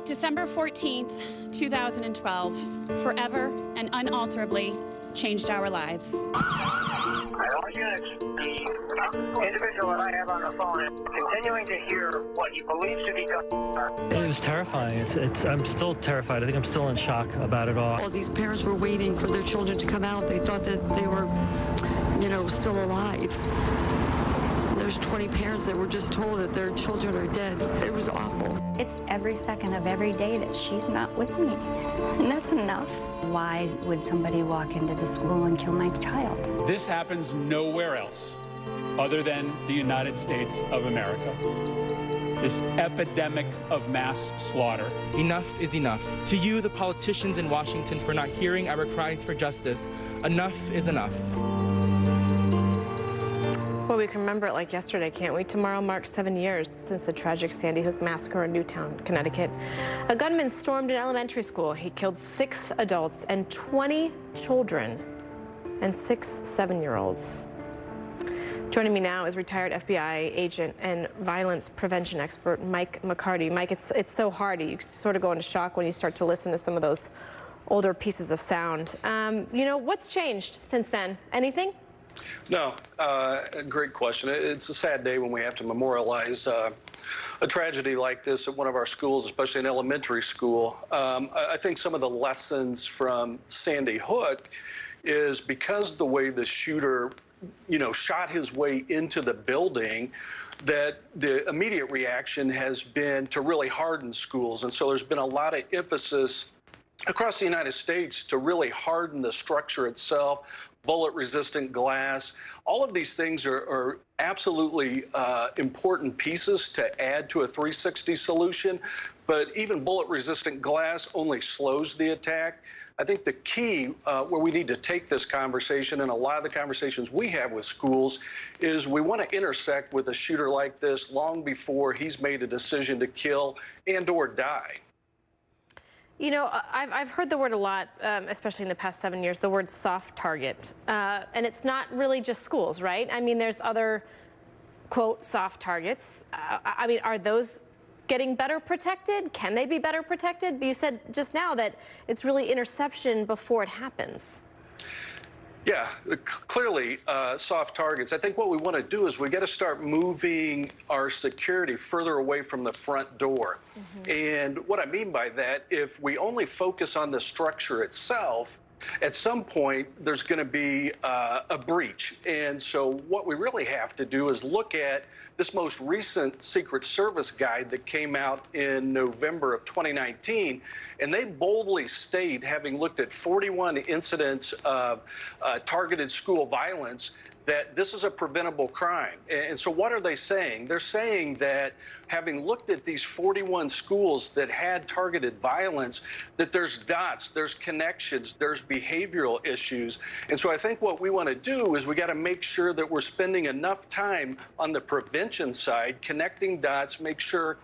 December 14th, 2012, forever and unalterably changed our lives. All units, the individual that I have on the phone is continuing to hear what he believes to be gunfire. It was terrifying. I'm still terrified. I think I'm still in shock about it all. All these parents were waiting for their children to come out. They thought that they were, still alive. There's 20 parents that were just told that their children are dead. It was awful. It's every second of every day that she's not with me, and that's enough. Why would somebody walk into the school and kill my child? This happens nowhere else other than the United States of America. This epidemic of mass slaughter. Enough is enough. To you, the politicians in Washington, for not hearing our cries for justice, enough is enough. Well, we can remember it like yesterday, can't we? Tomorrow marks 7 years since the tragic Sandy Hook massacre in Newtown, Connecticut. A gunman stormed an elementary school. He killed 6 adults and 20 children and 6 7-year-olds. Joining me now is retired FBI agent and violence prevention expert Mike McCarty. Mike, it's so hard. You sort of go into shock when you start to listen to some of those older pieces of sound. What's changed since then? Anything? No, great question. It's a sad day when we have to memorialize a tragedy like this at one of our schools, especially an elementary school. I think some of the lessons from Sandy Hook is because the way the shooter, shot his way into the building, that the immediate reaction has been to really harden schools. And so there's been a lot of emphasis across the United States to really harden the structure itself, bullet-resistant glass. All of these things are absolutely important pieces to add to a 360 solution, but even bullet-resistant glass only slows the attack. I think the key where we need to take this conversation, and a lot of the conversations we have with schools, is we want to intersect with a shooter like this long before he's made a decision to kill and or die. I've heard the word a lot, especially in the past 7 years, the word soft target. And it's not really just schools, right? I mean, there's other, quote, soft targets. Are those getting better protected? Can they be better protected? But you said just now that it's really interception before it happens. Yeah, clearly soft targets. I think what we want to do is we got to start moving our security further away from the front door. And what I mean by that, if we only focus on the structure itself, at some point there's going to be a breach. And so what we really have to do is look at this most recent Secret Service guide that came out in November of 2019, and they boldly state, having looked at 41 incidents of targeted school violence, that this is a preventable crime. And so what are they saying? They're saying that having looked at these 41 schools that had targeted violence, that there's dots, there's connections, there's behavioral issues. And so I think what we want to do is we got to make sure that we're spending enough time on the prevention side, connecting dots, make sure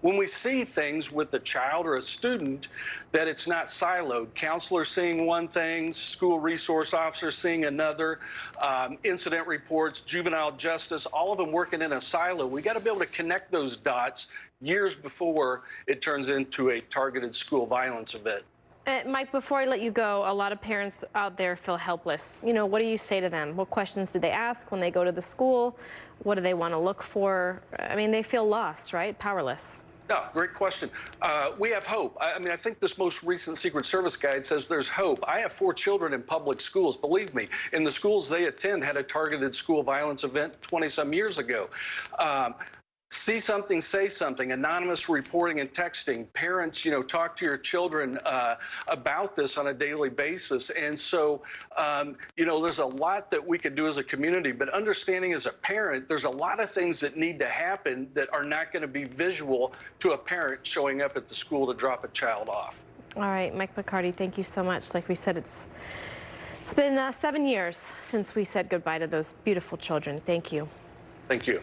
when we see things with a child or a student, that it's not siloed. Counselors seeing one thing, school resource officers seeing another, incident reports, juvenile justice, all of them working in a silo. We got to be able to connect those dots years before it turns into a targeted school violence event. Mike, before I let you go, a lot of parents out there feel helpless. What do you say to them? What questions do they ask when they go to the school? What do they want to look for? I mean, they feel lost, right? Powerless. No, great question. We have hope. I think this most recent Secret Service guide says there's hope. I have 4 children in public schools. Believe me, in the schools they attend had a targeted school violence event 20-some years ago. See something, say something, anonymous reporting and texting. Parents, talk to your children about this on a daily basis. And so, there's a lot that we could do as a community, but understanding as a parent, there's a lot of things that need to happen that are not going to be visual to a parent showing up at the school to drop a child off. All right, Mike McCarty, thank you so much. Like we said, it's been 7 years since we said goodbye to those beautiful children. Thank you. Thank you.